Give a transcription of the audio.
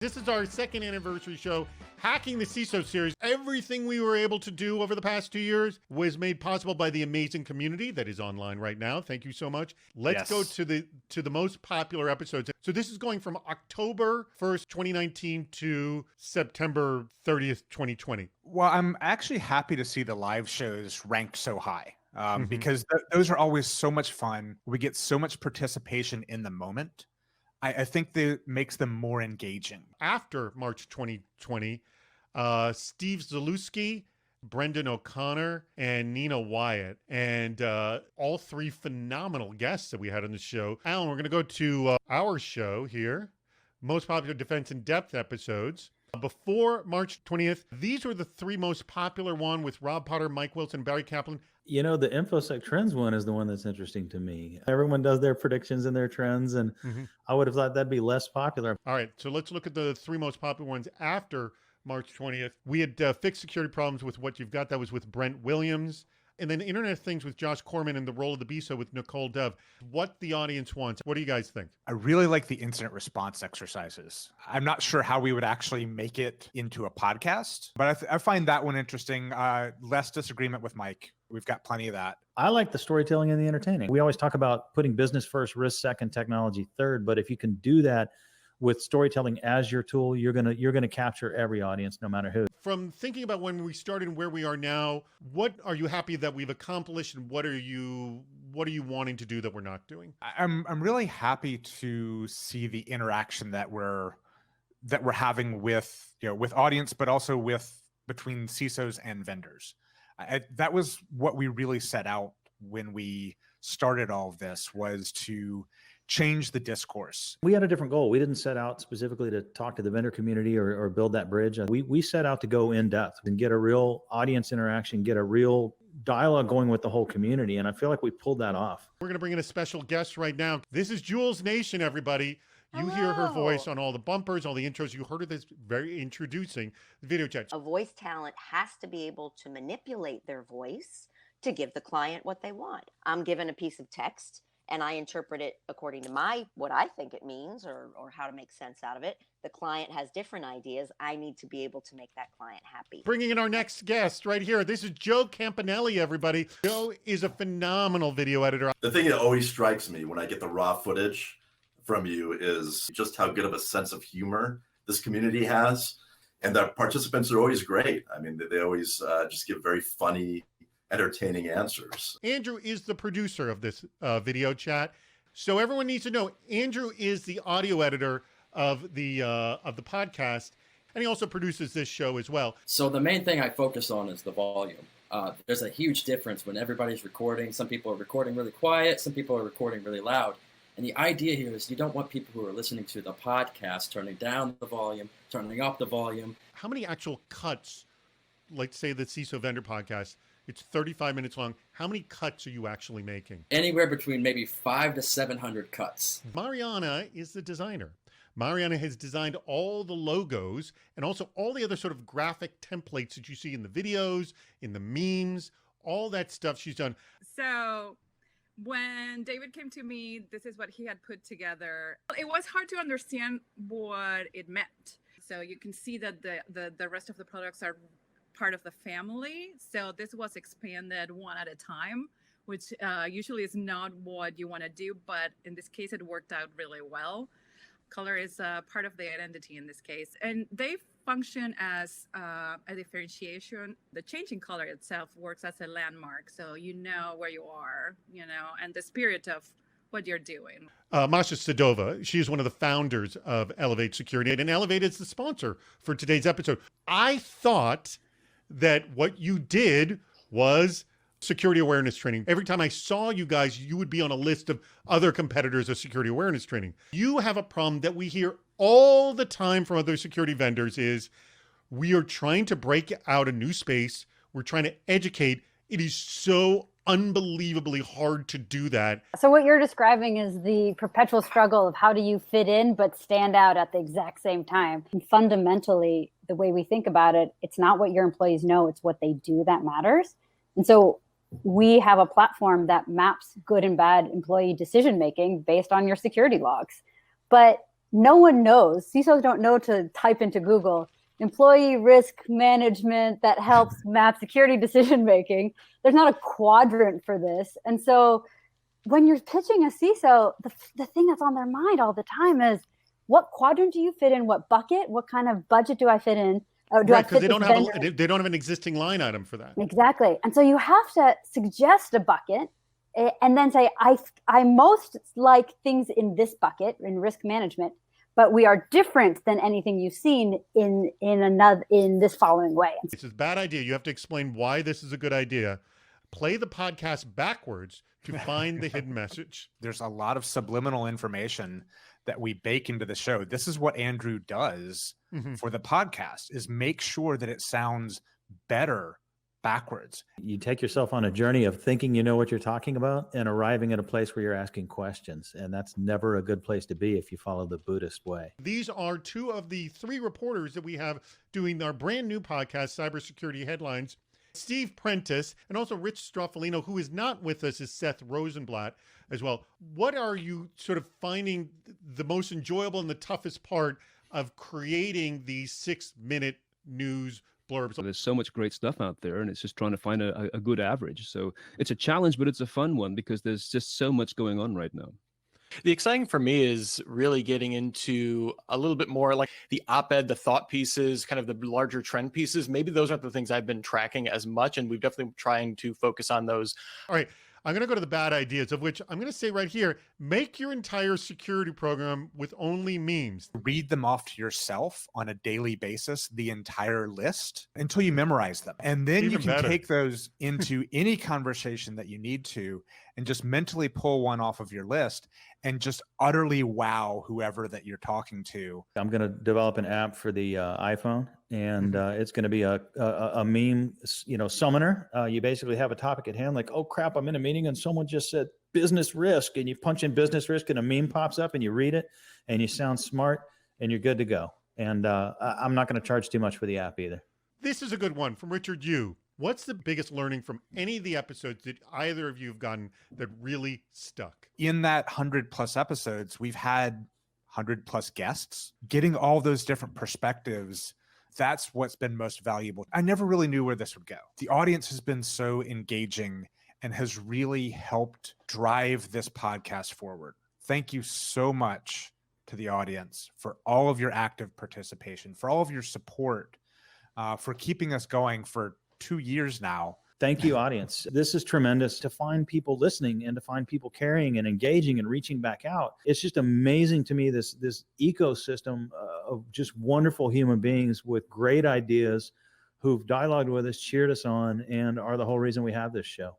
This is our second anniversary show, Hacking the CISO series. Everything we were able to do over the past 2 years was made possible by the amazing community that is online right now. Thank you so much. Let's go to the most popular episodes. So this is going from October 1st, 2019 to September 30th, 2020. Well, I'm actually happy to see the live shows ranked so high. Because those are always so much fun. We get so much participation in the moment. I think that makes them more engaging. After March 2020, Steve Zalewski, Brendan O'Connor, and Nina Wyatt, and all three phenomenal guests that we had on the show. Alan, we're going to go to our show here, Most Popular Defense in Depth episodes. Before March 20th, these were the three most popular one with Rob Potter, Mike Wilson, Barry Kaplan. You know, the InfoSec Trends one is the one that's interesting to me. Everyone does their predictions and their trends, and I would have thought that'd be less popular. All right, so let's look at the three most popular ones after March 20th. We had fixed security problems with What You've Got. That was with Brent Williams. And then Internet of Things with Josh Corman and The Role of the BISO with Nicole Dove. What the audience wants. What do you guys think? I really like the incident response exercises. I'm not sure how we would actually make it into a podcast, but I find that one interesting. Less disagreement with Mike. We've got plenty of that. I like the storytelling and the entertaining. We always talk about putting business first, risk second, technology third. But if you can do that with storytelling as your tool, you're gonna capture every audience, no matter who. From thinking about when we started and where we are now, what are you happy that we've accomplished, and what are you wanting to do that we're not doing? I'm really happy to see the interaction that we're having with audience, but also between CISOs and vendors. That was what we really set out when we started all of this, was to change the discourse. We had a different goal. We didn't set out specifically to talk to the vendor community or build that bridge. We set out to go in depth and get a real audience interaction, get a real dialogue going with the whole community. And I feel like we pulled that off. We're going to bring in a special guest right now. This is Jules Nation, everybody. You hear her voice on all the bumpers, all the intros. You heard her this very introducing the video chat. A voice talent has to be able to manipulate their voice to give the client what they want. I'm given a piece of text and I interpret it according to what I think it means or how to make sense out of it. The client has different ideas. I need to be able to make that client happy. Bringing in our next guest right here. This is Joe Campanelli, everybody. Joe is a phenomenal video editor. The thing that always strikes me when I get the raw footage from you is just how good of a sense of humor this community has. And the participants are always great. I mean, they always just give very funny, entertaining answers. Andrew is the producer of this video chat. So everyone needs to know, Andrew is the audio editor of the podcast, and he also produces this show as well. So the main thing I focus on is the volume. There's a huge difference when everybody's recording. Some people are recording really quiet, some people are recording really loud. And the idea here is you don't want people who are listening to the podcast turning down the volume, turning up the volume. How many actual cuts, like say the CISO Vendor podcast, it's 35 minutes long. How many cuts are you actually making? Anywhere between maybe 500 to 700 cuts. Mariana is the designer. Mariana has designed all the logos and also all the other sort of graphic templates that you see in the videos, in the memes, all that stuff she's done. So when David came to me, this is what he had put together. It was hard to understand what it meant. So you can see that the rest of the products are part of the family. So this was expanded one at a time, which usually is not what you want to do. But in this case, it worked out really well. Color is part of the identity in this case. And they function as a differentiation. The changing color itself works as a landmark. So you know where you are, and the spirit of what you're doing. Masha Sadova, she is one of the founders of Elevate Security, and Elevate is the sponsor for today's episode. I thought that what you did was security awareness training. Every time I saw you guys, you would be on a list of other competitors of security awareness training. You have a problem that we hear all the time from other security vendors is we are trying to break out a new space. We're trying to educate. It is so unbelievably hard to do that. So what you're describing is the perpetual struggle of how do you fit in but stand out at the exact same time. And fundamentally, the way we think about it, it's not what your employees know, it's what they do that matters. And so we have a platform that maps good and bad employee decision-making based on your security logs. But no one knows. CISOs don't know to type into Google employee risk management that helps map security decision making. There's not a quadrant for this. And so when you're pitching a CISO, the thing that's on their mind all the time is, what quadrant do you fit in? What bucket? What kind of budget do I fit in? Right, because they don't have an existing line item for that. Exactly. And so you have to suggest a bucket and then say, I most like things in this bucket in risk management, but we are different than anything you've seen in this following way. It's a bad idea. You have to explain why this is a good idea. Play the podcast backwards to find the hidden message. There's a lot of subliminal information that we bake into the show. This is what Andrew does for the podcast, is make sure that it sounds better backwards. You take yourself on a journey of thinking you know what you're talking about and arriving at a place where you're asking questions. And that's never a good place to be if you follow the Buddhist way. These are two of the three reporters that we have doing our brand new podcast, Cybersecurity Headlines. Steve Prentice, and also Rich Stroffolino, who is not with us, is Seth Rosenblatt as well. What are you sort of finding the most enjoyable and the toughest part of creating these 6-minute news blurbs? There's so much great stuff out there, and it's just trying to find a good average. So it's a challenge, but it's a fun one because there's just so much going on right now. The exciting for me is really getting into a little bit more like the op-ed, the thought pieces, kind of the larger trend pieces. Maybe those aren't the things I've been tracking as much, and we've definitely trying to focus on those. All right. I'm going to go to the bad ideas, of which I'm going to say right here, make your entire security program with only memes. Read them off to yourself on a daily basis, the entire list, until you memorize them. And then you can take those into any conversation that you need to, and just mentally pull one off of your list and just utterly wow whoever that you're talking to. I'm going to develop an app for the iPhone, and it's going to be a meme, summoner. You basically have a topic at hand, like, oh crap, I'm in a meeting and someone just said business risk, and you punch in business risk and a meme pops up and you read it and you sound smart and you're good to go. And I'm not going to charge too much for the app either. This is a good one from Richard Yu. What's the biggest learning from any of the episodes that either of you have gotten that really stuck? In that 100+ episodes, we've had 100+ guests. Getting all those different perspectives, that's what's been most valuable. I never really knew where this would go. The audience has been so engaging and has really helped drive this podcast forward. Thank you so much to the audience for all of your active participation, for all of your support, for keeping us going for 2 years now. Thank you, audience. This is tremendous to find people listening and to find people caring and engaging and reaching back out. It's just amazing to me, this ecosystem of just wonderful human beings with great ideas who've dialogued with us, cheered us on, and are the whole reason we have this show.